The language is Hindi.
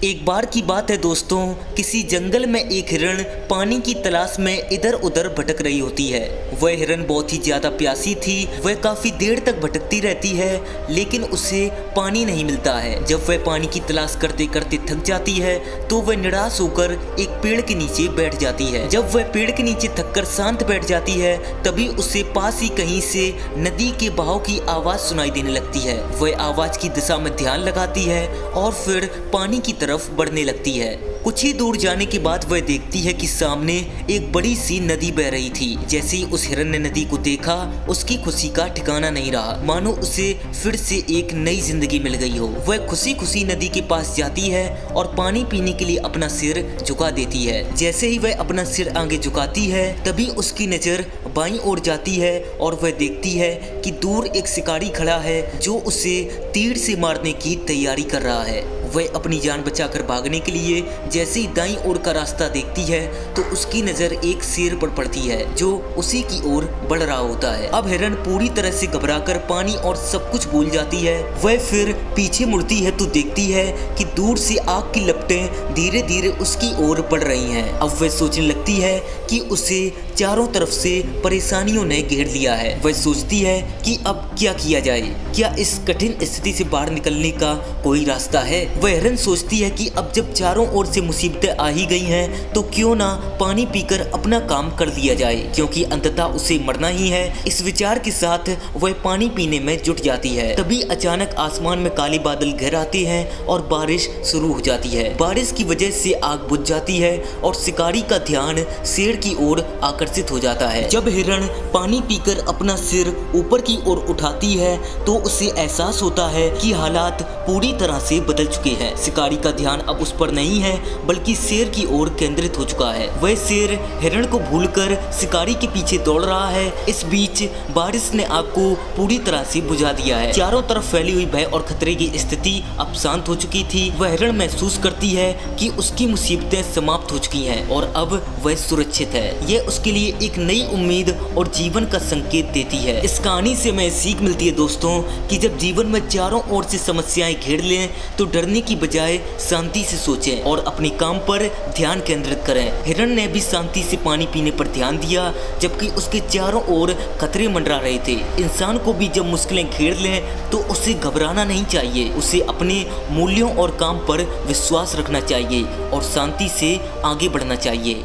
एक बार की बात है दोस्तों, किसी जंगल में एक हिरण पानी की तलाश में इधर उधर भटक रही होती है। वह हिरण बहुत ही ज्यादा प्यासी थी। वह काफी देर तक भटकती रहती है लेकिन उसे पानी नहीं मिलता है। जब वह पानी की तलाश करते करते थक जाती है तो वह निराश होकर एक पेड़ के नीचे बैठ जाती है। जब वह पेड़ के नीचे थककर शांत बैठ जाती है तभी उसे पास ही कहीं से नदी के बहाव की आवाज सुनाई देने लगती है। वह आवाज की दिशा में ध्यान लगाती है और फिर पानी की तरफ बढ़ने लगती है। कुछ ही दूर जाने के बाद वह देखती है कि सामने एक बड़ी सी नदी बह रही थी। जैसे ही उस हिरण ने नदी को देखा उसकी खुशी का ठिकाना नहीं रहा, मानो उसे फिर से एक नई जिंदगी मिल गई हो। वह खुशी खुशी नदी के पास जाती है और पानी पीने के लिए अपना सिर झुका देती है। जैसे ही वह अपना सिर आगे झुकाती है तभी उसकी नजर बाईं ओर जाती है और वह देखती है कि दूर एक शिकारी खड़ा है जो उसे तीर से मारने की तैयारी कर रहा है। वह अपनी जान बचाकर भागने के लिए जैसे ही दाईं ओर का रास्ता देखती है तो उसकी नजर एक शेर पर पड़ती है जो उसी की ओर बढ़ रहा होता है। अब हिरण पूरी तरह से घबराकर पानी और सब कुछ भूल जाती है। वह फिर पीछे मुड़ती है तो देखती है कि दूर से आग की लपटें धीरे धीरे उसकी ओर बढ़ रही हैं। अब वह सोचने लगती है कि उसे चारों तरफ से परेशानियों ने घेर लिया है। वह सोचती है कि अब क्या किया जाए, क्या इस कठिन स्थिति से बाहर निकलने का कोई रास्ता है। वह हिरण सोचती है कि अब जब चारों ओर से मुसीबतें आ ही गई हैं तो क्यों ना पानी पीकर अपना काम कर लिया जाए, क्योंकि अंततः उसे मरना ही है। इस विचार के साथ वह पानी पीने में जुट जाती है। तभी अचानक आसमान में काले बादल घेर आते हैं और बारिश शुरू हो जाती है। बारिश की वजह से आग बुझ जाती है और शिकारी का ध्यान शेर की ओर आकर्षित हो जाता है। जब हिरण पानी पीकर अपना सिर ऊपर की ओर उठाती है तो उसे एहसास होता है कि हालात पूरी तरह से बदल चुके हैं। शिकारी का ध्यान अब उस पर नहीं है बल्कि शेर की ओर केंद्रित हो चुका है। वह शेर हिरण को भूलकर शिकारी के पीछे दौड़ रहा है। इस बीच बारिश ने आग को पूरी तरह से बुझा दिया है। चारों तरफ फैली हुई भय और खतरे की स्थिति अब शांत हो चुकी थी। वह हिरण महसूस करती है कि उसकी मुसीबतें समाप्त हो चुकी हैं और अब वह सुरक्षित है। यह उसके लिए एक नई उम्मीद और जीवन का संकेत देती है। इस कहानी से हमें सीख मिलती है दोस्तों कि जब जीवन में चारों ओर से समस्याएं घेर लें तो डरने की बजाय शांति से सोचें और अपने काम पर ध्यान केंद्रित करें। हिरण ने भी शांति से पानी पीने पर ध्यान दिया जबकि उसके चारों ओर खतरे मंडरा रहे थे। इंसान को भी जब मुश्किलें घेर लें तो उसे घबराना नहीं चाहिए। उसे अपने मूल्यों और काम पर विश्वास रखना चाहिए और शांति से आगे बढ़ना चाहिए।